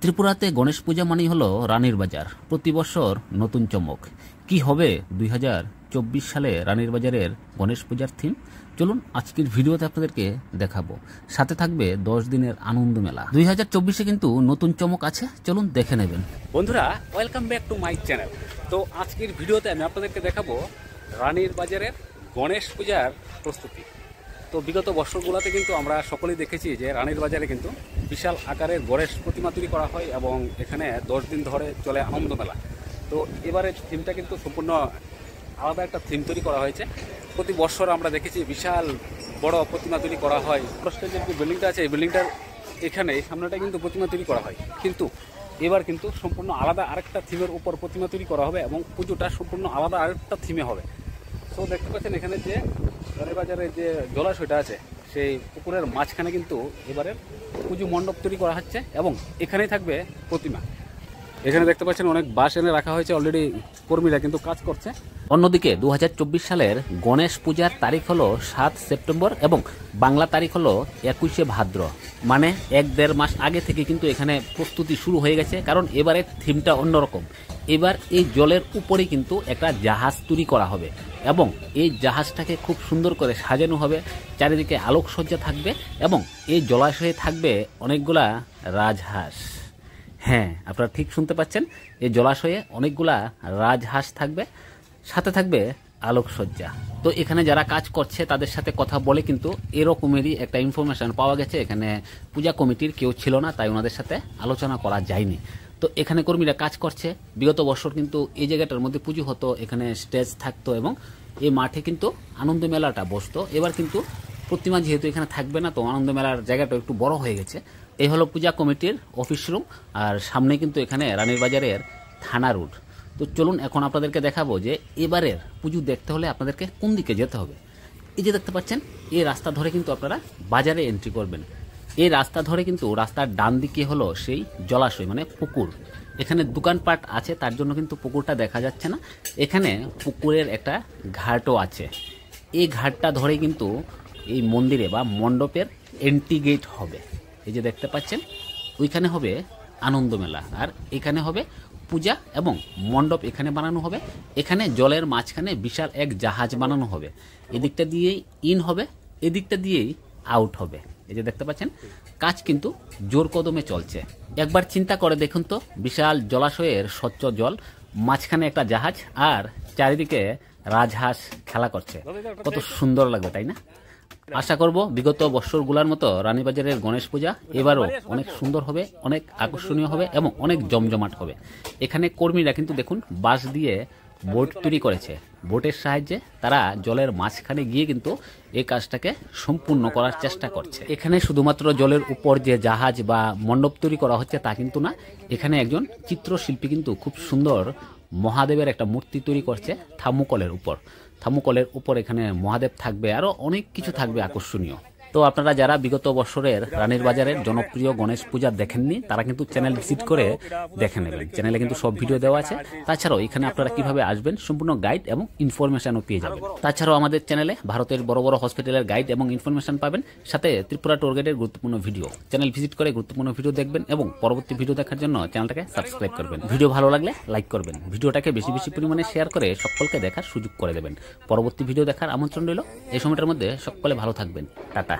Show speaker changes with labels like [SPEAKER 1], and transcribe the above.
[SPEAKER 1] ত্রিপুরাতে গণেশ পূজা মানেই হলো রানীর বাজার। প্রতি বছর নতুন চমক। কি হবে 2024 সালে রানীর বাজারের গণেশ পূজার থিম? চলুন আজকের ভিডিওতে আপনাদেরকে দেখাবো। সাথে থাকবে 10 দিনের আনন্দ মেলা। 2024-এ কিন্তু নতুন চমক আছে, চলুন দেখে নেবেন।
[SPEAKER 2] বন্ধুরা, welcome back to my channel. তো আজকের ভিডিওতে আমি আপনাদেরকে দেখাবো রানীর বাজারের গণেশ পূজার প্রস্তুতি। তো বিগত বছরগুলোতে কিন্তু আমরা সকলেই দেখেছি যে রানীর বাজারে কিন্তু বিশাল আকারের গণেশ প্রতিমা তৈরি করা হয় এবং এখানে 10 দিন ধরে চলে আনন্দ মেলা। তো এবারের থিমটা কিন্তু সম্পূর্ণ আলাদা একটা থিম তৈরি করা হয়েছে। প্রতি বছর আমরা দেখেছি বিশাল বড় প্রতিমা তৈরি করা হয়। স্টেজের যে বিল্ডিংটা আছে এই বিল্ডিংটার এখানে সামনেটা কিন্তু প্রতিমা তৈরি করা হয়, কিন্তু এবার কিন্তু সম্পূর্ণ আলাদা আরেকটা থিমের উপর প্রতিমা তৈরি করা হবে এবং পুজোটা সম্পূর্ণ আলাদা আরেকটা থিমে হবে। তো দেখতে পাচ্ছেন এখানে যে রানীর বাজারে যে জলাশয়টা আছে সেই পুকুরের মাঝখানে কিন্তু এবারের পুজো মণ্ডপ তৈরি করা হচ্ছে এবং এখানেই থাকবে প্রতিমা। এখানে দেখতে পাচ্ছেন অনেক বাঁশ এনে রাখা হয়েছে, অলরেডি কর্মীরা কিন্তু কাজ করছে।
[SPEAKER 1] অন্যদিকে 2024 সালের গণেশ পূজার তারিখ হলো 7 সেপ্টেম্বর এবং বাংলা তারিখ হলো 21শে ভাদ্র। মানে 1-1.5 মাস আগে থেকে কিন্তু এখানে প্রস্তুতি শুরু হয়ে গেছে, কারণ এবারের থিমটা অন্যরকম। এবার এই জলের উপরেই কিন্তু একটা জাহাজ তৈরি করা হবে এবং এই জাহাজটাকে খুব সুন্দর করে সাজানো হবে। চারিদিকে আলোকসজ্জা থাকবে এবং এই জলাশয়ে থাকবে অনেকগুলা রাজহাঁস। হ্যাঁ, আপনারা ঠিক শুনতে পাচ্ছেন, এই জলাশয়ে অনেকগুলা রাজহাঁস থাকবে, সাথে থাকবে আলোকসজ্জা। তো এখানে যারা কাজ করছে তাদের সাথে কথা বলে কিন্তু এরকমেরই একটা ইনফরমেশন পাওয়া গেছে। এখানে পূজা কমিটির কেউ ছিল না, তাই ওনাদের সাথে আলোচনা করা যায়নি। তো এখানে কর্মীরা কাজ করছে। বিগত বছর কিন্তু এই জায়গাটার মধ্যে পুজো হতো, এখানে স্টেজ থাকতো এবং এই মাঠে কিন্তু আনন্দ মেলাটা বসতো। এবার কিন্তু প্রতিমা যেহেতু এখানে থাকবে না, তো আনন্দ মেলার জায়গাটা একটু বড় হয়ে গেছে। এই হলো পূজা কমিটির অফিস রুম, আর সামনে কিন্তু এখানে রানীর বাজারের থানা রোড। তো চলুন এখন আপনাদেরকে দেখাবো যে এবারের পুজো দেখতে হলে আপনাদেরকে কোন দিকে যেতে হবে। এই যে দেখতে পাচ্ছেন, এই রাস্তা ধরে কিন্তু আপনারা বাজারে এন্ট্রি করবেন। এই রাস্তা ধরে কিন্তু রাস্তার ডান দিকে হলো সেই জলাশয়, মানে পুকুর। এখানে দোকানপাট আছে, তার জন্য কিন্তু পুকুরটা দেখা যাচ্ছে না। এখানে পুকুরের একটা ঘাটও আছে। এই ঘাটটা ধরে কিন্তু এই মন্দিরে বা মণ্ডপের এন্ট্রি গেট হবে। এই যে দেখতে পাচ্ছেন, ওইখানে হবে আনন্দ মেলা আর এখানে হবে পূজা এবং মণ্ডপ এখানে বানানো হবে। এখানে জলের মাঝখানে বিশাল এক জাহাজ বানানো হবে। এদিকটা দিয়েই ইন হবে, এদিকটা দিয়েই আউট হবে। এই যে দেখতে পাচ্ছেন, কাজ কিন্তু জোর কদমে চলছে। একবার চিন্তা করে দেখুন তো, বিশাল জলাশয়ের স্বচ্ছ জল, মাঝখানে একটা জাহাজ আর চারিদিকে রাজহাঁস খেলা করছে। কত সুন্দর লাগবে, তাই না? আশা করব বিগত বছরগুলোর মতো রানীবাজারের গণেশ পূজা এবারও অনেক সুন্দর হবে, অনেক আকর্ষণীয় হবে এবং অনেক জমজমাট হবে। এখানে কর্মীরা কিন্তু দেখুন বাঁশ দিয়ে বোট তৈরি করেছে। বোটের সাহায্যে তারা জলের মাঝখানে গিয়ে কিন্তু এই কাজটাকে সম্পূর্ণ করার চেষ্টা করছে। এখানে শুধুমাত্র জলের উপর যে জাহাজ বা মণ্ডপ তৈরি করা হচ্ছে তা কিন্তু না, এখানে একজন চিত্রশিল্পী কিন্তু খুব সুন্দর মহাদেবের একটা মূর্তি তৈরি করছে থার্মোকলের উপর। থার্মোকলের উপর এখানে মহাদেব থাকবে, আরও অনেক কিছু থাকবে আকর্ষণীয়। তো আপনারা যারা বিগত বছরের রানীর বাজারের জনপ্রিয় গণেশ পূজা দেখেননি, তারা কিন্তু চ্যানেল ভিজিট করে দেখে নেবেন। চ্যানেলে কিন্তু সব ভিডিও দেওয়া আছে। তাছাড়াও এখানে আপনারা কিভাবে আসবেন সম্পূর্ণ গাইড এবং ইনফরমেশনও পেয়ে যাবেন। তাছাড়াও আমাদের চ্যানেলে ভারতের বড় বড় হসপিটালের গাইড এবং ইনফরমেশন পাবেন, সাথে ত্রিপুরা টোল গেটের গুরুত্বপূর্ণ ভিডিও। চ্যানেল ভিজিট করে গুরুত্বপূর্ণ ভিডিও দেখবেন এবং পরবর্তী ভিডিও দেখার জন্য চ্যানেলটাকে সাবস্ক্রাইব করবেন। ভিডিও ভালো লাগলে লাইক করবেন, ভিডিওটাকে বেশি বেশি পরিমাণে শেয়ার করে সকলকে দেখার সুযোগ করে দেবেন। পরবর্তী ভিডিও দেখার আমন্ত্রণ রইল। এই সময়টার মধ্যে সকলে ভালো থাকবেন। টাটা।